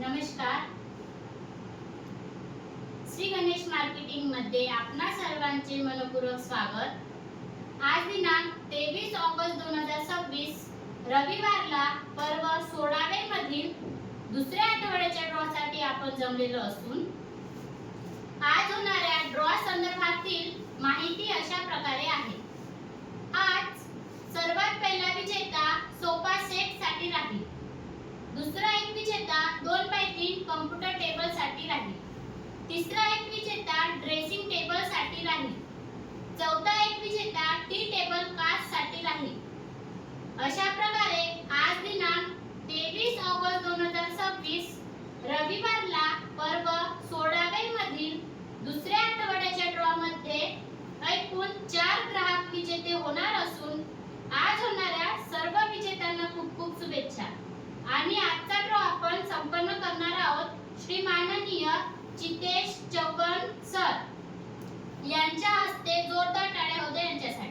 नमस्कार. श्री गणेश मार्केटिंग मध्ये आपणा सर्वांचे मनपूर्वक स्वागत. आज दिनांक 23 ऑगस्ट 2026 रविवारला पर्व 16वे मधील दुसऱ्या आठवड्याच्या ड्रॉ साठी आपण जमलेलो असून आज होणाऱ्या ड्रॉ संदर्भातील माहिती अशा प्रकारे आहे. आज सर्वात पहिला विजेता सोफा सेट साठी राहील. दुसरा एक विजेता 2x3 कॉम्प्युटर टेबल साठी राहील. तिसरा एक विजेता ड्रेसिंग टेबल साठी राहील. चौथा एक विजेता टी टेबल कास्ट साठी राहील. अशा प्रकारे आज दिनांक 23 ऑगस्ट 2026 रविवारला पर्व 16वे मधील दुसऱ्या आठवड्याच्या ड्रॉ मध्ये एकूण 4 ग्राहक विजेते होणार असून आज होणाऱ्या सर्व विजेत्यांना खूप खूप शुभेच्छा. आणि आजचा ड्रॉ आपण संपन्न करणार आहोत श्री माननीय चितेश चव्हाण सर यांच्या हस्ते. जोरदार टाळ्या होत्या यांच्यासाठी.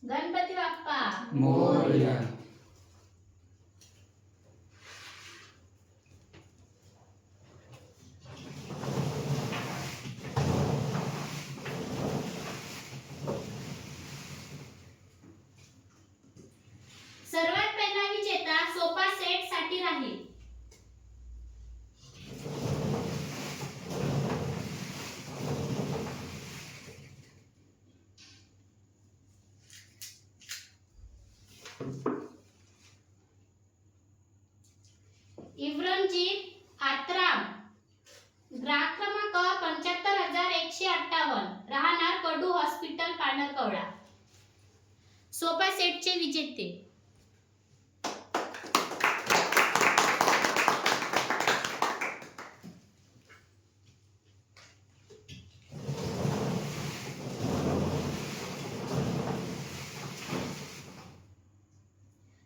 गणपती बाप्पा मोरया. सर्वात पहिला विजेता सोफा सेट साठी राहील. इब्रमजीत आत्राम, ग्राहक क्रमांक 75,158, राहणार कडू हॉस्पिटल पांढरकवडा. सोफा सेटचे विजेते.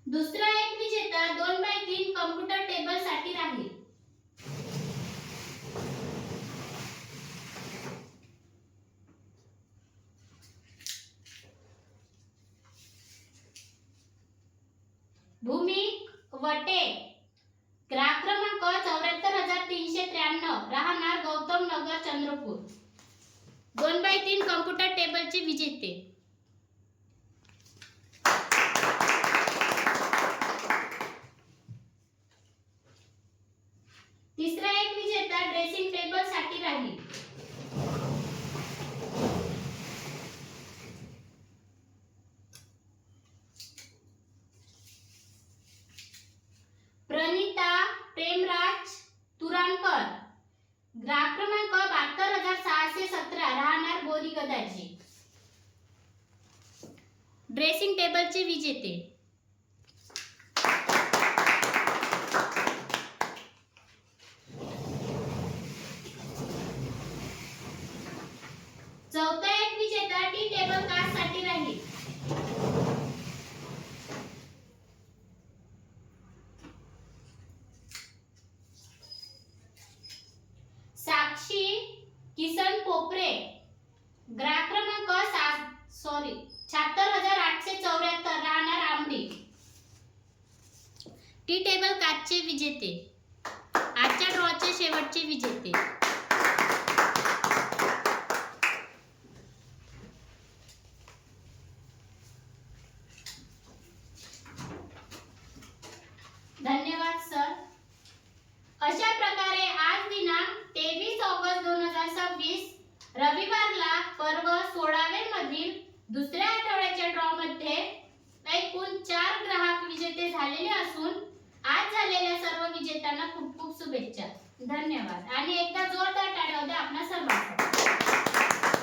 दुसरा एक विजेता 2x3 कॉम्प्युटर टेबल साठी राहील. भूमिक वटे, ग्राहक क्रमांक 74,393, राहणार गौतम नगर चंद्रपूर. 2x3 कॉम्प्युटर टेबलचे विजेते. तिसरा एक विजेता ड्रेसिंग टेबल साठी राहील. प्रणिता प्रेमराज तुराणकर, ग्राहक क्रमांक 72,617, राहणार बोरी गदाची. ड्रेसिंग टेबलचे विजेते. चौथा एक विजेता टी टेबल कास्ट साठी राहील. साक्षी किसन पोपरे, ग्राहक क्रमांक 76,874, राहणार आंबडी. टी टेबल काचचे विजेते. आजच्या ड्रॉचे शेवटचे विजेते. अशा प्रकारे आज दिनांक 23 ऑगस्ट 2026 रविवारला पर्व 16वे मधील दुसऱ्या आठवड्याच्या ड्रॉ मध्ये एकूण 4 ग्राहक विजेते झालेले असून आज झालेल्या सर्व विजेत्यांना खूप खूप शुभेच्छा. धन्यवाद आणि एकदा जोरदार टाळ्या होत्या आपल्या सर्वांसाठी.